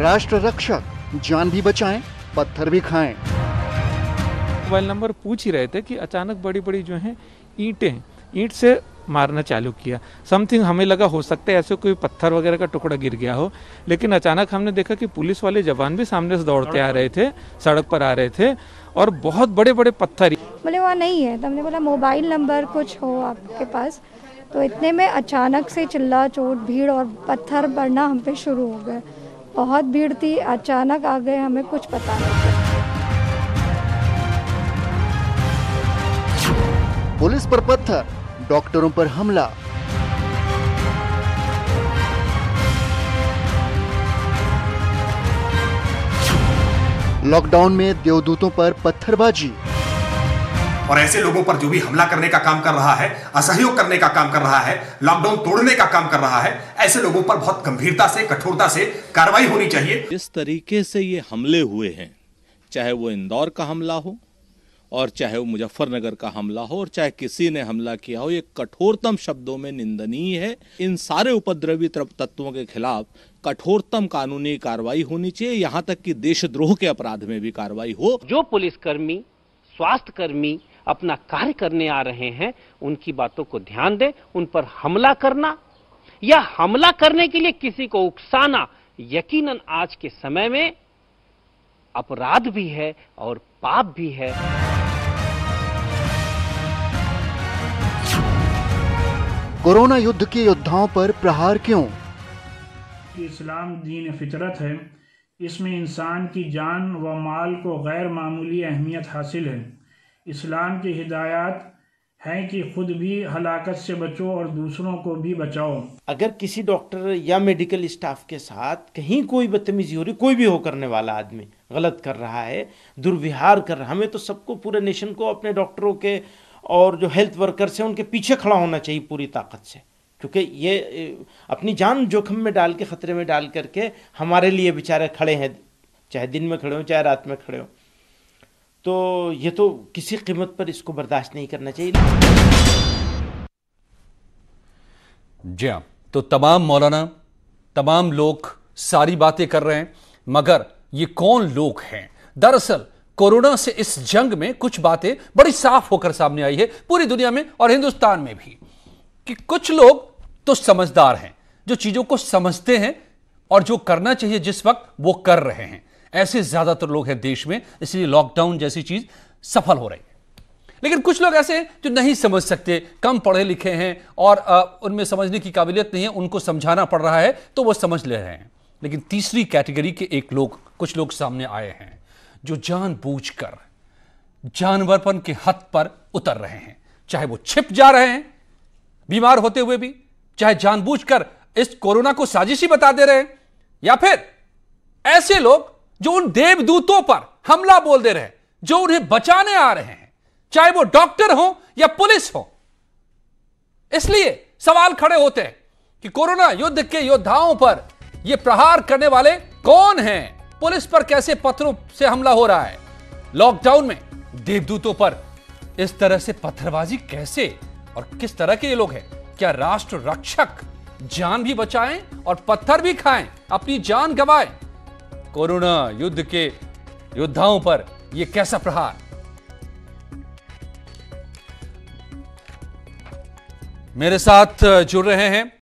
राष्ट्र रक्षक, जान भी बचाएं, पत्थर भी खाएं। मोबाइल नंबर पूछ ही रहे थे कि अचानक बड़ी बड़ी जो हैं ईंट से मारना चालू किया। समथिंग हमें लगा हो सकता है ऐसे कोई पत्थर वगैरह का टुकड़ा गिर गया हो, लेकिन अचानक हमने देखा कि पुलिस वाले जवान भी सामने से दौड़ते आ रहे थे, सड़क पर आ रहे थे और बहुत बड़े बड़े पत्थर। बोले वहाँ नहीं है, तो हमने बोला मोबाइल नंबर कुछ हो आपके पास, तो इतने में अचानक से चिल्ला चोट भीड़ और पत्थर पड़ना हम पे शुरू हो गए। बहुत भीड़ थी, अचानक आ गए, हमें कुछ पता नहीं। पुलिस पर पत्थर, डॉक्टरों पर हमला। लॉकडाउन में देवदूतों पर पत्थरबाजी। और ऐसे लोगों पर जो भी हमला करने का काम कर रहा है, असहयोग करने का काम कर रहा है, लॉकडाउन तोड़ने का काम कर रहा है, ऐसे लोगों पर बहुत गंभीरता से, कठोरता से कार्रवाई होनी चाहिए। जिस तरीके से ये हमले हुए हैं, चाहे वो इंदौर का हमला हो और चाहे वो मुजफ्फरनगर का हमला हो और चाहे किसी ने हमला किया हो, ये कठोरतम शब्दों में निंदनीय है। इन सारे उपद्रवी तत्वों के खिलाफ कठोरतम कानूनी कार्रवाई होनी चाहिए, यहाँ तक कि देशद्रोह के अपराध में भी कार्रवाई हो। जो पुलिसकर्मी, स्वास्थ्यकर्मी अपना कार्य करने आ रहे हैं, उनकी बातों को ध्यान दें। उन पर हमला करना या हमला करने के लिए किसी को उकसाना यकीनन आज के समय में अपराध भी है और पाप भी है। कोरोना युद्ध के योद्धाओं पर प्रहार क्यों? इस्लाम दीन फितरत है, इसमें इंसान की जान व माल को गैर मामूली अहमियत हासिल है। इस्लाम की हिदायत है कि खुद भी हलाकत से बचो और दूसरों को भी बचाओ। अगर किसी डॉक्टर या मेडिकल स्टाफ के साथ कहीं कोई बदतमीजी हो रही, कोई भी हो करने वाला आदमी गलत कर रहा है, दुर्व्यवहार कर रहा है, हमें तो सबको, पूरे नेशन को अपने डॉक्टरों के और जो हेल्थ वर्कर्स हैं उनके पीछे खड़ा होना चाहिए पूरी ताकत से, क्योंकि ये अपनी जान जोखिम में डाल के, खतरे में डाल करके हमारे लिए बेचारे खड़े हैं, चाहे दिन में खड़े हो चाहे रात में खड़े हो। तो ये तो किसी कीमत पर इसको बर्दाश्त नहीं करना चाहिए। जी हाँ, तो तमाम मौलाना, तमाम लोग सारी बातें कर रहे हैं, मगर ये कौन लोग हैं? दरअसल कोरोना से इस जंग में कुछ बातें बड़ी साफ होकर सामने आई है पूरी दुनिया में और हिंदुस्तान में भी, कि कुछ लोग तो समझदार हैं, जो चीजों को समझते हैं और जो करना चाहिए जिस वक्त वो कर रहे हैं। ऐसे ज्यादातर लोग हैं देश में, इसलिए लॉकडाउन जैसी चीज सफल हो रही है। लेकिन कुछ लोग ऐसे हैं जो नहीं समझ सकते, कम पढ़े लिखे हैं और उनमें समझने की काबिलियत नहीं है, उनको समझाना पड़ रहा है तो वो समझ ले रहे हैं। लेकिन तीसरी कैटेगरी के कुछ लोग सामने आए हैं जो जानबूझकर जानवरपन के हद पर उतर रहे हैं, चाहे वो छिप जा रहे हैं बीमार होते हुए भी, चाहे जानबूझकर इस कोरोना को साजिशी बता दे रहे हैं, या फिर ऐसे लोग जो उन देवदूतों पर हमला बोल दे रहे हैं, जो उन्हें बचाने आ रहे हैं, चाहे वो डॉक्टर हो या पुलिस हो। इसलिए सवाल खड़े होते हैं कि कोरोना युद्ध के योद्धाओं पर यह प्रहार करने वाले कौन हैं? पुलिस पर कैसे पत्थरों से हमला हो रहा है? लॉकडाउन में देवदूतों पर इस तरह से पत्थरबाजी कैसे और किस तरह के ये लोग हैं? क्या राष्ट्र रक्षक जान भी बचाएं और पत्थर भी खाएं, अपनी जान गंवाएं? कोरोना युद्ध के योद्धाओं पर यह कैसा प्रहार? मेरे साथ जुड़ रहे हैं